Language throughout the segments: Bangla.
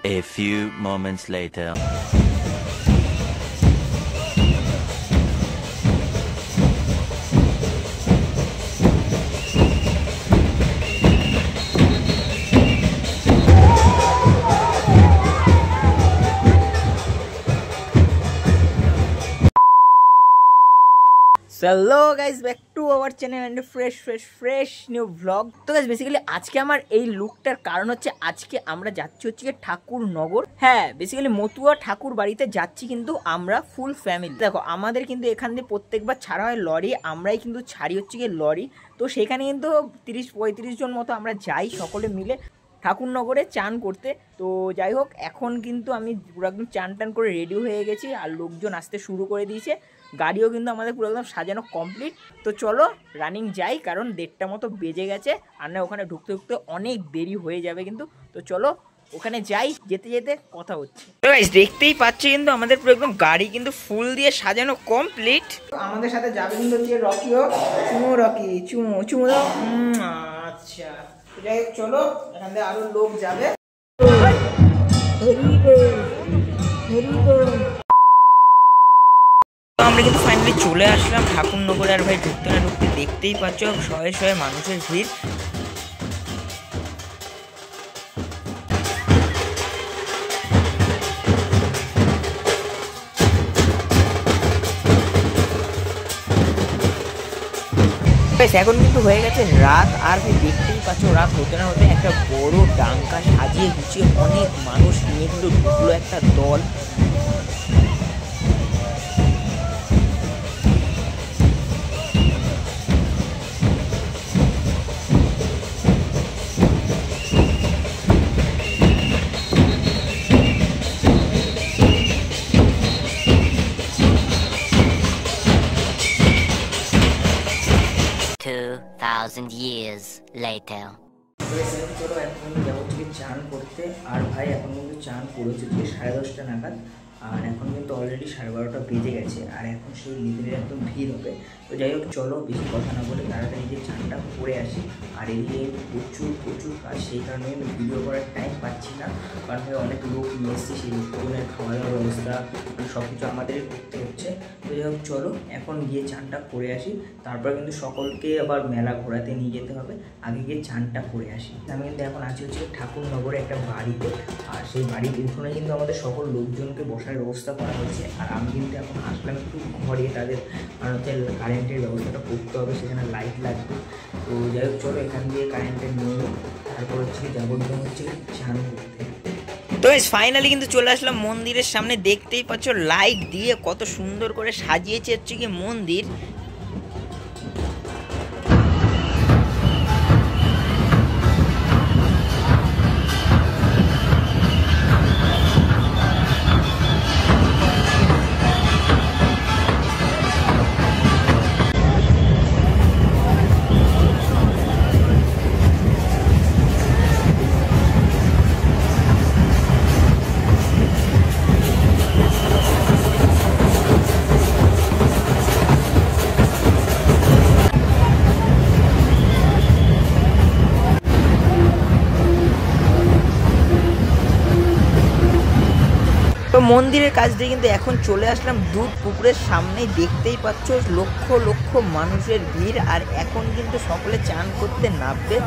A few moments later. Hello guys back to our channel and fresh new blog. তো গাইজ বেসিক্যালি আজকে আমার এই লুকটার কারণ হচ্ছে আজকে আমরা যাচ্ছি হচ্ছে ঠাকুরনগর। হ্যাঁ, বেসিক্যালি মতুয়া ঠাকুর বাড়িতে যাচ্ছি কিন্তু আমরা ফুল ফ্যামিলি। দেখো আমাদের কিন্তু এখান দিয়ে প্রত্যেকবার ছাড়া হয় লরি, আমরাই কিন্তু ছাড়ি হচ্ছে গিয়ে লরি। তো সেখানে কিন্তু 30-35 জন মতো আমরা যাই সকলে মিলে ঠাকুরনগরে চান করতে। তো যাই হোক, এখন কিন্তু আমি পুরো একদম চান টান করে রেডি হয়ে গেছি আর লোকজন আসতে শুরু করে দিয়েছে। গাড়িও কিন্তু আমাদের পুরো একদম সাজানো কমপ্লিট। তো চলো রানিং যাই, কারণ 1:30টা মতো বেজে গেছে আর না ওখানে ঢুকতে ঢুকতে অনেক দেরি হয়ে যাবে কিন্তু। তো চলো ওখানে যাই, যেতে যেতে কথা হচ্ছে। তো গাইস দেখতেই পাচ্ছি কিন্তু আমাদের পুরো একদম গাড়ি কিন্তু ফুল দিয়ে সাজানো কমপ্লিট। আমাদের সাথে যাবে কিন্তু হচ্ছে রকিও, চুমো রকি, চুমো চুমো। আচ্ছা যাই হোক, চলো এখান থেকে আরো লোক যাবে। আমরা কিন্তু ফাইনালি চলে আসলাম ঠাকুরনগরে। আর ভাই ঢুকতে না ঢুকতে দেখতেই পাচ্ছ শয়ে শয়ে মানুষের ভিড়। এখন কিন্তু হয়ে গেছে রাত, আর ভাই দেখতেই পাচ্ছ রাত হতে না হতে একটা বড় ডাঙ্কা সাজিয়ে গুছিয়ে অনেক মানুষ নিয়ে কিন্তু ঢুকলো একটা দল। 2,000 years later. চলো এখন যাবো থেকে চান করতে। আর ভাই এখন কিন্তু চান করেছে 10:30 নাগাদ, আর এখন কিন্তু অলরেডি 12:30 বেজে গেছে। আর এখন সেই লেভেলের একদম ভিড় হবে। তো যাই হোক চলো বেশি কথা না বলে তাড়াতাড়ি যে চানটা করে আসি। আর এদিকে প্রচুর কাজ, সেই কারণে কিন্তু ভিডিও করার টাইম পাচ্ছি না। কারণ ভাই অনেক লোক নিয়ে এসেছি, সেই লোকজনের খাওয়া দাওয়ার ব্যবস্থা সব কিছু আমাদেরই করতে হচ্ছে। তো যাই হোক চলো এখন গিয়ে চানটা করে আসি, তারপর কিন্তু সকলকে আবার মেলা ঘোরাতে নিয়ে যেতে হবে। আগে গিয়ে চানটা করে আসি। আমি কিন্তু এখন আছি হচ্ছে ঠাকুরনগরে একটা বাড়িতে, আর সেই বাড়ির উঠোনে কিন্তু আমাদের সকল লোকজনকে বসার ব্যবস্থা করা হয়েছে। আর আমি কিন্তু এখন আসলাম একটু ঘরে, তাদের হচ্ছে কারেন্টের ব্যবস্থাটা করতে হবে, সেখানে লাইট লাগবে। তো যাই হোক চলো এখান দিয়ে কারেন্টের নিয়ে তারপর হচ্ছে যাবো হচ্ছে চান করতে। তো ফাইনালি কিন্তু চলে আসলাম মন্দিরের সামনে। দেখতেই পাচ্ছ লাইট দিয়ে কত সুন্দর করে সাজিয়েছে হচ্ছে কি মন্দির। তো মন্দিরের কাছ দিয়ে কিন্তু এখন চলে আসলাম দুধ পুকুরের সামনে। দেখতেই পাচ্ছ লক্ষ লক্ষ মানুষের ভিড়, আর এখন কিন্তু সকলে চান করতে নামবে।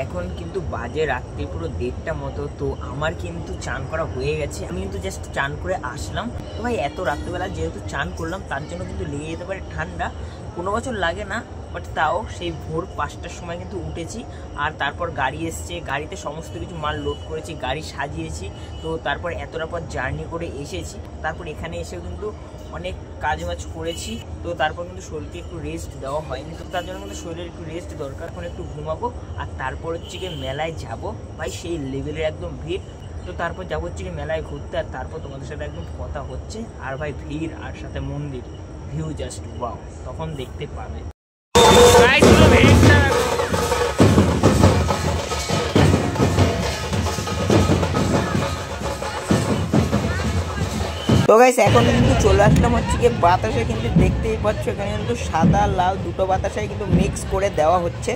এখন কিন্তু বাজে রাত্রি পুরো 1:30টা মতো। তো আমার কিন্তু চান করা হয়ে গেছে, আমি কিন্তু জাস্ট চান করে আসলাম। তো ভাই এত রাত্রিবেলা যেহেতু চান করলাম তার জন্য কিন্তু লেগে যেতে পারে ঠান্ডা, কোনো বছর লাগে না, বাট তাও সেই ভোর 5টার সময় কিন্তু উঠেছি। আর তারপর গাড়ি এসছে, গাড়িতে সমস্ত কিছু মাল লোড করেছি, গাড়ি সাজিয়েছি। তো তারপর এতটা পর জার্নি করে এসেছি, তারপর এখানে এসেও কিন্তু অনেক কাজ বাজ করেছি। তো তারপর কিন্তু শরীরকে একটু রেস্ট দেওয়া হয়নি, তো তার জন্য কিন্তু শরীরের একটু রেস্ট দরকার। এখন একটু ঘুমাবো, আর তারপর হচ্ছে গিয়ে মেলায় যাব। ভাই সেই লেভেলের একদম ভিড়। তো তারপর যাবো হচ্ছে গিয়ে মেলায় ঘুরতে, আর তারপর তোমাদের সাথে একদম কথা হচ্ছে। আর ভাই ভিড় আর সাথে মন্দির, ভিউ জাস্ট ওয়াও, তখন দেখতে পাবে। তো গাইস এখন কিন্তু চলে আসলাম হচ্ছে কি বাতাসে, কিন্তু দেখতেই পাচ্ছ এখানে কিন্তু সাদা লাল দুটো বাতাসাই কিন্তু মিক্স করে দেওয়া হচ্ছে।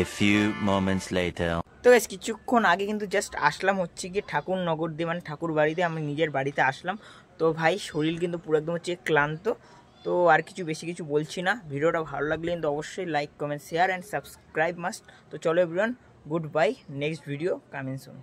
A few moments later. তো গাইস কিছুক্ষণ আগে কিন্তু জাস্ট আসলাম হচ্ছে কি ঠাকুরনগর দিয়ে, মানে ঠাকুর বাড়িতে, আমি নিজের বাড়িতে আসলাম। তো ভাই শরীর কিন্তু পুরো একদম হচ্ছে ক্লান্ত। তো আর কিছু বেশি কিছু বলছি না, ভিডিওটা ভালো লাগলে কিন্তু অবশ্যই like comment share and subscribe must. তো চলো everyone, good bye, next video coming soon.